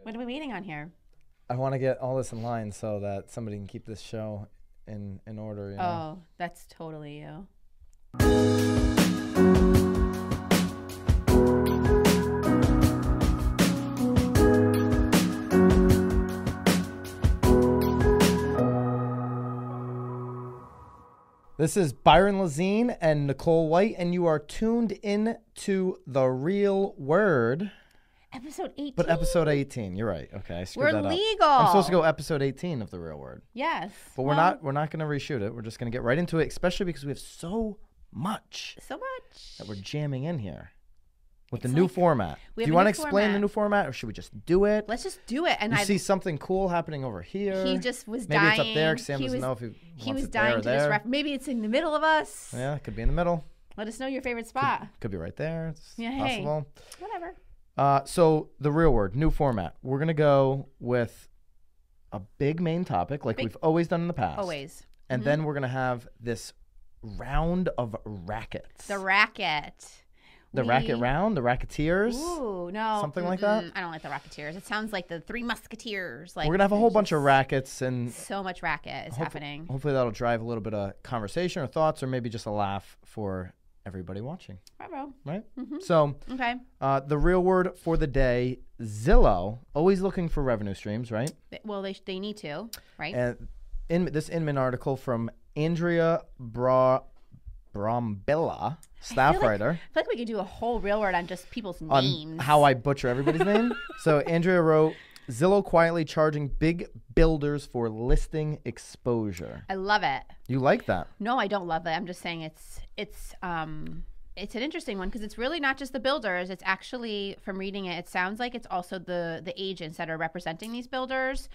What are we waiting on here? I want to get all this in line so that somebody can keep this show in order. You know? Oh, that's totally you. This is Byron Lazine and Nicole White, and you are tuned in to The Real Word. Episode 18. But episode 18, you're right. Okay, I screwed that up. We're legal. I'm supposed to go episode 18 of The Real Word. Yes. But we're not going to reshoot it. We're just going to get right into it, especially because we have so much that we're jamming in here with the new format. Do you want to explain the new format, or should we just do it? Let's just do it. And I see something cool happening over here. He just was Maybe dying. Maybe it's up there. Sam doesn't know if he was wants dying it there or there. Maybe it's in the middle of us. Yeah, it could be in the middle. Let us know your favorite spot. Could be right there. It's Hey, possible. whatever. So The Real Word, new format. We're going to go with a big main topic like we've always done in the past. Always. And then we're going to have this round of rackets. The racket. The racket round, the racketeers. Ooh, no. Something like that? I don't like the racketeers. It sounds like the Three Musketeers. Like, we're going to have a whole bunch of rackets. And so much racket is happening. Hopefully that'll drive a little bit of conversation or thoughts or maybe just a laugh for everybody watching. Right, bro. Right? So, okay. The real word for the day, Zillow. Always looking for revenue streams, right? Well, they need to, right? And in this Inman article from Andrea Brombilla, staff writer. I feel like we could do a whole real word on just people's names. On how I butcher everybody's name. So Andrea wrote, Zillow quietly charging big builders for listing exposure. I love it. You like that? No, I don't love it. I'm just saying it's an interesting one because it's really not just the builders. It's actually, from reading it, it sounds like it's also the agents that are representing these builders.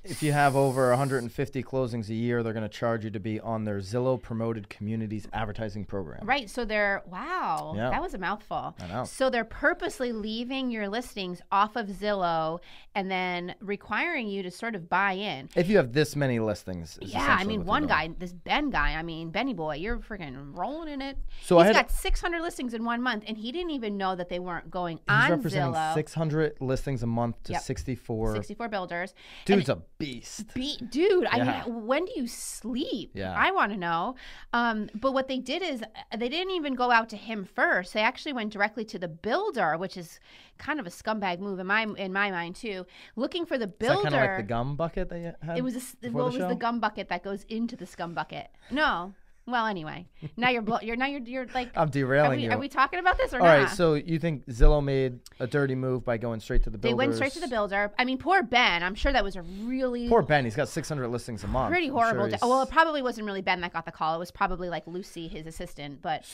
If you have over 150 closings a year, they're going to charge you to be on their Zillow promoted communities advertising program. Right. So wow, that was a mouthful. I know. So they're purposely leaving your listings off of Zillow and then requiring you to sort of buy in. If you have this many listings. Yeah, I mean, one guy, this Ben guy, Benny boy, you're freaking rolling in it. So He's got 600 listings in 1 month, and he didn't even know that they weren't going on Zillow. He's representing 600 listings a month to 64 builders. Dude's a beast. Dude, I mean, when do you sleep? Yeah. I want to know. But what they did is they didn't even go out to him first. They actually went directly to the builder, which is kind of a scumbag move in my mind too. Looking for the builder. Is that kind of like the gum bucket that you had? It was the gum bucket that goes into the scum bucket. No. Well, anyway, now you're like. I'm derailing you. Are we talking about this or not? All right. So you think Zillow made a dirty move by going straight to the builders? They went straight to the builder. I mean, poor Ben. I'm sure that was a really poor Ben. He's got 600 listings a month. Pretty horrible. Well, it probably wasn't really Ben that got the call. It was probably like Lucy, his assistant. But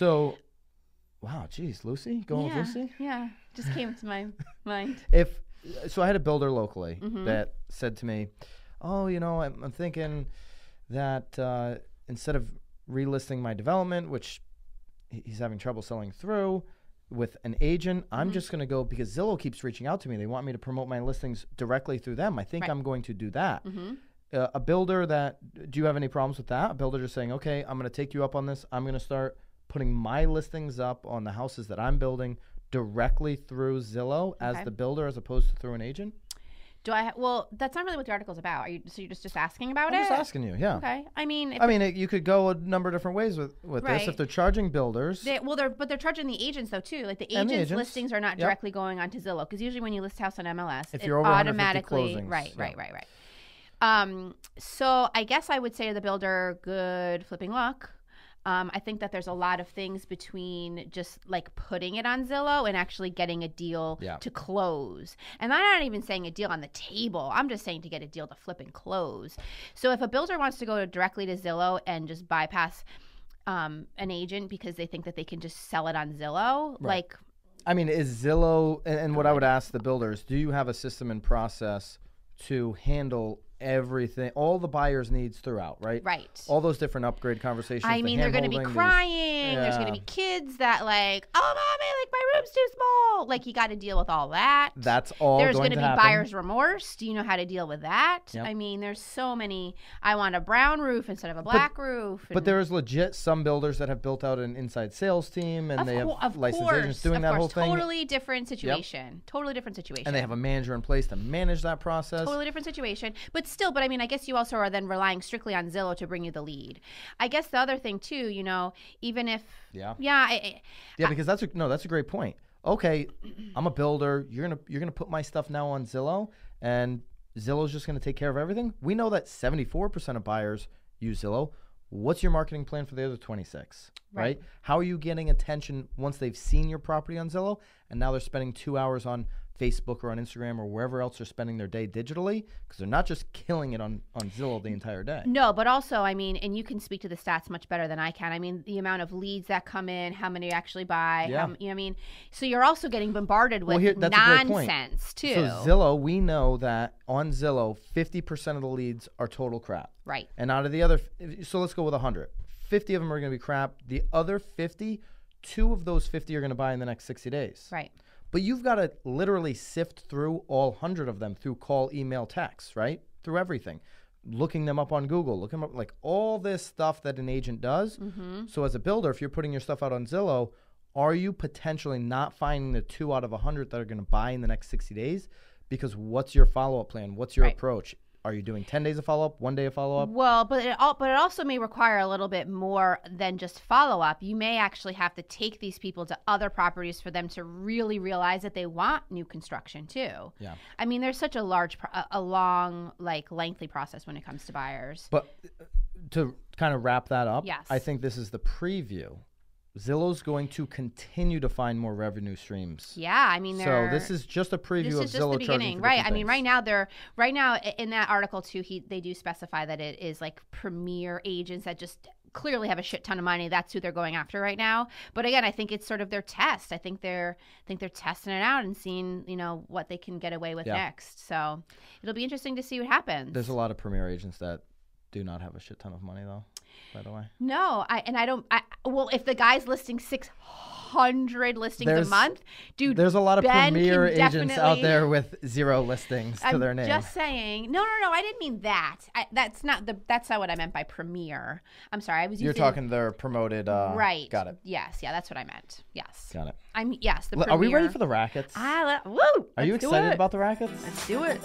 wow, geez, Lucy going with Lucy? Yeah, just came to my mind. So I had a builder locally that said to me, "Oh, I'm thinking that instead of relisting my development, which he's having trouble selling through with an agent, I'm just going to go because Zillow keeps reaching out to me. They want me to promote my listings directly through them. I think I'm going to do that." A builder do you have any problems with that? A builder just saying, okay, I'm going to take you up on this. I'm going to start putting my listings up on the houses that I'm directly through Zillow as the builder as opposed to through an agent? Well, that's not really what the article's about. So you're just asking about it? I'm just asking you, yeah. Okay. I mean, you could go a number of different ways with this. If they're charging builders. But they're charging the agents though too. Like the agents' listings are not directly going onto Zillow because usually when you list a house on MLS, if you're over automatically closings, right. So I guess I would say to the builder, good flipping luck. I think that there's a lot of things between just like putting it on Zillow and actually getting a deal to close. And I'm not even saying a deal on the table. I'm just saying to get a deal to flip and close. So if a builder wants to go directly to Zillow and just bypass an agent because they think that they can just sell it on Zillow, is Zillow, and what I would ask the builders, do you have a system and process to handle everything, all the buyer's needs throughout, right? Right. All those different upgrade conversations. I mean, they're going to be crying. There's going to be kids that like, oh, mommy, like my room's too small. Like you got to deal with all that. That's all. There's going to be happen. buyer's remorse. Do you know how to deal with that? Yep. I mean, there's so many. I want a brown roof instead of a black roof. But there is legit some builders that have built out an inside sales team, and they have licensed agents doing that whole thing. Totally different situation. Yep. Totally different situation. And they have a manager in place to manage that process. Totally different situation. But still, I mean, I guess you also are then relying strictly on Zillow to bring you the lead. I guess the other thing too, you know, even if because that's a great point. Okay, I'm a builder. You're gonna put my stuff now on Zillow, and Zillow's just gonna take care of everything. We know that 74% of buyers use Zillow. What's your marketing plan for the other 26? Right? How are you getting attention once they've seen your property on Zillow, and now they're spending 2 hours on Facebook or on Instagram or wherever else they're spending their day digitally, because they're not just killing it on Zillow the entire day. No, but also, I mean, and you can speak to the stats much better than I can. I mean, the amount of leads that come in, how many actually buy, you know what I mean? So you're also getting bombarded with nonsense, too. So Zillow, we know that on Zillow, 50% of the leads are total crap. Right. And out of the other, so let's go with 100. 50 of them are going to be crap. The other 50, 2 of those 50 are going to buy in the next 60 days. Right. But you've got to literally sift through all 100 of them through call, email, text, right? Through everything. Looking them up on Google, looking up, like all this stuff that an agent does. Mm-hmm. So as a builder, if you're putting your stuff out on Zillow, are you potentially not finding the 2 out of 100 that are going to buy in the next 60 days? Because what's your follow-up plan? What's your approach? Are you doing 10 days of follow-up, 1 day of follow-up? Well, but it also may require a little bit more than just follow-up. You may actually have to take these people to other properties for them to really realize that they want new construction too. Yeah. I mean, there's such a long, like lengthy process when it comes to buyers. But to kind of wrap that up, yes. I think this is the preview. Zillow's going to continue to find more revenue streams. Yeah, I mean, so this is just a preview of Zillow charging for right? I mean, things. right now in that article too, they do specify that it is like premier agents that just clearly have a shit ton of money. That's who they're going after right now. But again, I think it's sort of their test. I think they're testing it out and seeing, you know, what they can get away with next. So it'll be interesting to see what happens. There's a lot of premier agents that do not have a shit ton of money though. By the way, no, well, if the guy's listing 600 listings a month, dude, there's a lot of premier agents out there with 0 listings to their name. Just saying, no, I didn't mean that. That's not what I meant by premier. I'm sorry, I was. You're talking their promoted. Right. Got it. Yes, yeah, that's what I meant. Yes. Got it. The premier. Are we ready for the Rackets? Woo! Are you excited about the Rackets? Let's do it.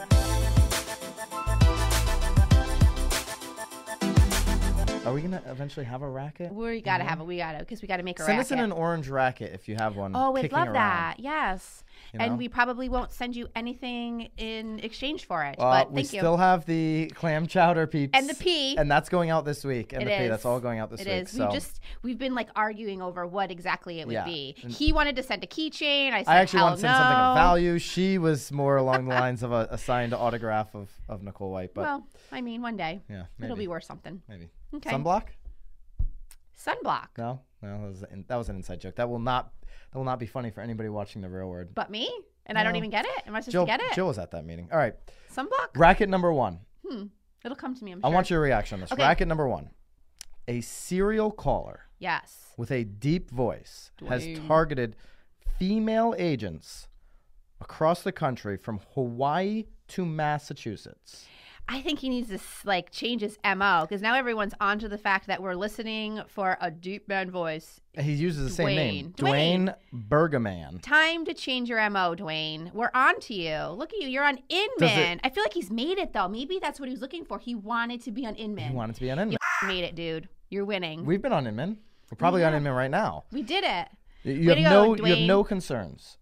Are we gonna eventually have a racket? We gotta have it. We gotta make a racket. Send us in an orange racket if you have one. Oh, we'd love that. Yes. You know? And we probably won't send you anything in exchange for it. But we still have the clam chowder peeps and the pea, and that's going out this week. And that's all going out this week. It is. So. We've been like arguing over what exactly it would be. He wanted to send a keychain. I said, I actually wanted to send something of value. She was more along the lines of a signed autograph of Nicole White. But well, I mean, one day, maybe. It'll be worth something. Maybe. Okay. Sunblock? No, that was an inside joke. That will not be funny for anybody watching The Real World. But me? And I don't even get it? Am I supposed to get it? Jill was at that meeting. All right. Sunblock? Racket number 1. It'll come to me, I'm sure. I want your reaction on this. Okay. Racket number 1. A serial caller. Yes. With a deep voice has targeted female agents across the country from Hawaii to Massachusetts. I think he needs to change his MO because now everyone's onto the fact that we're listening for a deep man voice. He uses the same name. Dwayne Bergaman. Time to change your MO, Dwayne. We're on to you. Look at you. You're on Inman. I feel like he's made it, though. Maybe that's what he was looking for. He wanted to be on Inman. He wanted to be on Inman. You made it, dude. You're winning. We've been on Inman. We're probably on Inman right now. We did it. You have no concerns.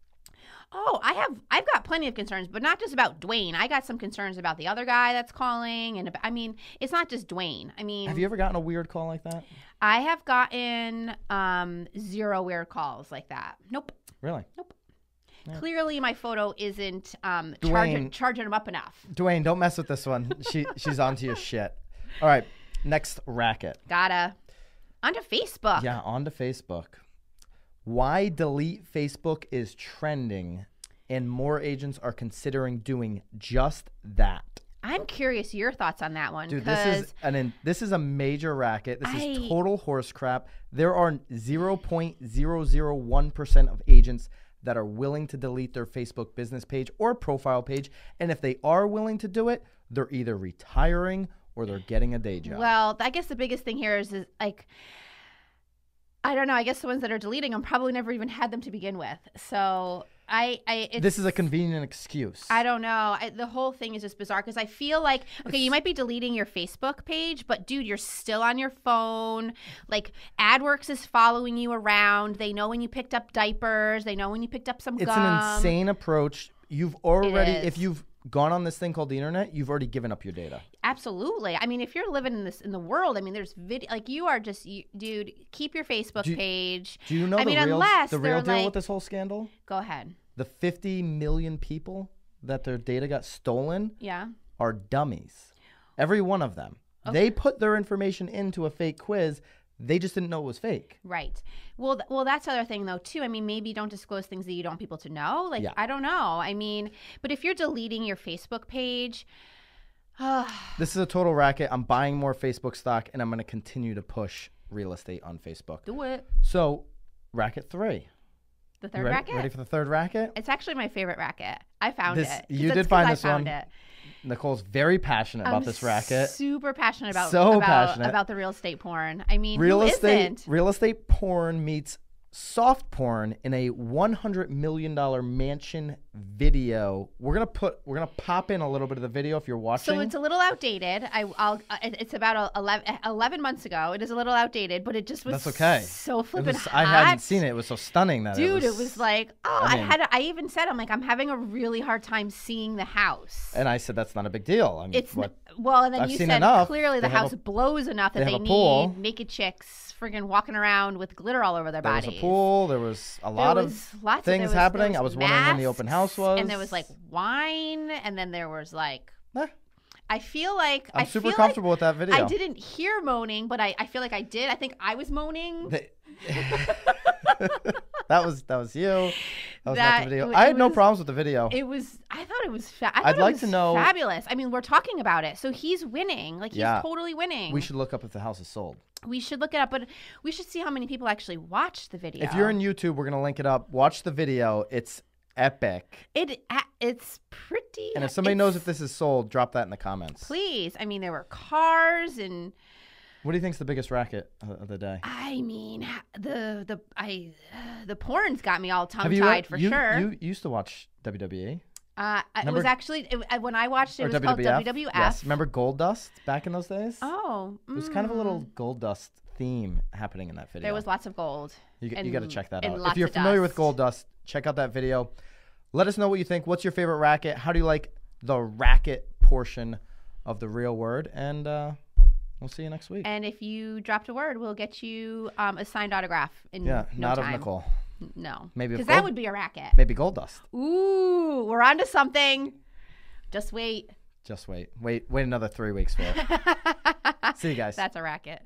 Oh, I've got plenty of concerns, but not just about Dwayne. I got some concerns about the other guy that's calling, and I mean, it's not just Dwayne. I mean, have you ever gotten a weird call like that? I have gotten 0 weird calls like that. Nope. Really? Nope. Yeah. Clearly, my photo isn't charging him up enough. Dwayne, don't mess with this one. She's onto your shit. All right, next racket. Gotta. Onto Facebook. Yeah, onto Facebook. Why delete Facebook is trending, and more agents are considering doing just that. I I'm curious your thoughts on that one. Dude, this is a major racket. This is total horse crap. There are 0.001% of agents that are willing to delete their Facebook business page or profile page. And if they are willing to do it, they're either retiring or they're getting a day job. Well, I guess the biggest thing here is like, I don't know. I guess the ones that are deleting them probably never even had them to begin with. So this is a convenient excuse. I don't know. The whole thing is just bizarre because I feel like, okay, you might be deleting your Facebook page, but dude, you're still on your phone. Like AdWorks is following you around. They know when you picked up diapers. They know when you picked up some gum. It's an insane approach. You've already, if you've gone on this thing called the internet, you've already given up your data. Absolutely. I mean, if you're living in the world, I mean, there's video, like you are just, dude, keep your Facebook page. Do you know the real deal with this whole scandal? Go ahead. The 50 million people that their data got stolen are dummies. Every one of them. Okay. They put their information into a fake quiz. They just didn't know it was fake. Right. Well, that's the other thing, though, too. I mean, maybe don't disclose things that you don't want people to know. Like, I don't know. I mean, but if you're deleting your Facebook page. This is a total racket. I'm buying more Facebook stock, and I'm going to continue to push real estate on Facebook. Do it. So, racket 3. The third racket? Ready for the third racket? It's actually my favorite racket. I found it. You did find this one. Nicole's very passionate about this racket. Super passionate about the real estate porn. I mean, real estate porn meets soft porn in a $100 million mansion video. We're gonna pop in a little bit of the video if you're watching. So it's a little outdated. It's about 11 months ago. It is a little outdated, but it just was so flippin' hot. I hadn't seen it. It was so stunning that it was like, I even said, I'm like, I'm having a really hard time seeing the house. And I said that's not a big deal. I mean, and then you said clearly the house blows enough that they need naked chicks friggin' walking around with glitter all over their bodies. There was a pool. There was a lot of things happening. I was wondering when the open house was. And there was like wine, and then there was like. I feel like I'm super comfortable with that video. I didn't hear moaning, but I feel like I did. I think I was moaning. That was you. That was not the video. I had no problems with the video. I thought it was. I'd like to know. Fabulous. I mean, we're talking about it, so he's winning. Like he's totally winning. We should look up if the house is sold. We should look it up, but we should see how many people actually watched the video. If you're in YouTube, we're gonna link it up. Watch the video. It's epic. It's pretty. And if somebody knows if this is sold, drop that in the comments. Please. I mean, there were cars and. What do you think's the biggest racket of the day? I mean, the porn's got me all tongue-tied for sure. You used to watch WWE. It was actually when I watched it. It was called WWF. Yes, remember Gold Dust back in those days? Oh, it was kind of a little Gold Dust theme happening in that video. There was lots of gold. You got to check that out. If you're familiar with Gold Dust, check out that video. Let us know what you think. What's your favorite racket? How do you like the racket portion of the real word? And we'll see you next week. And if you dropped a word, we'll get you a signed autograph in no not time. Of Nicole. No. Maybe because that would be a racket. Maybe Gold Dust. Ooh, we're on to something. Just wait. Wait another 3 weeks for it. See you guys. That's a racket.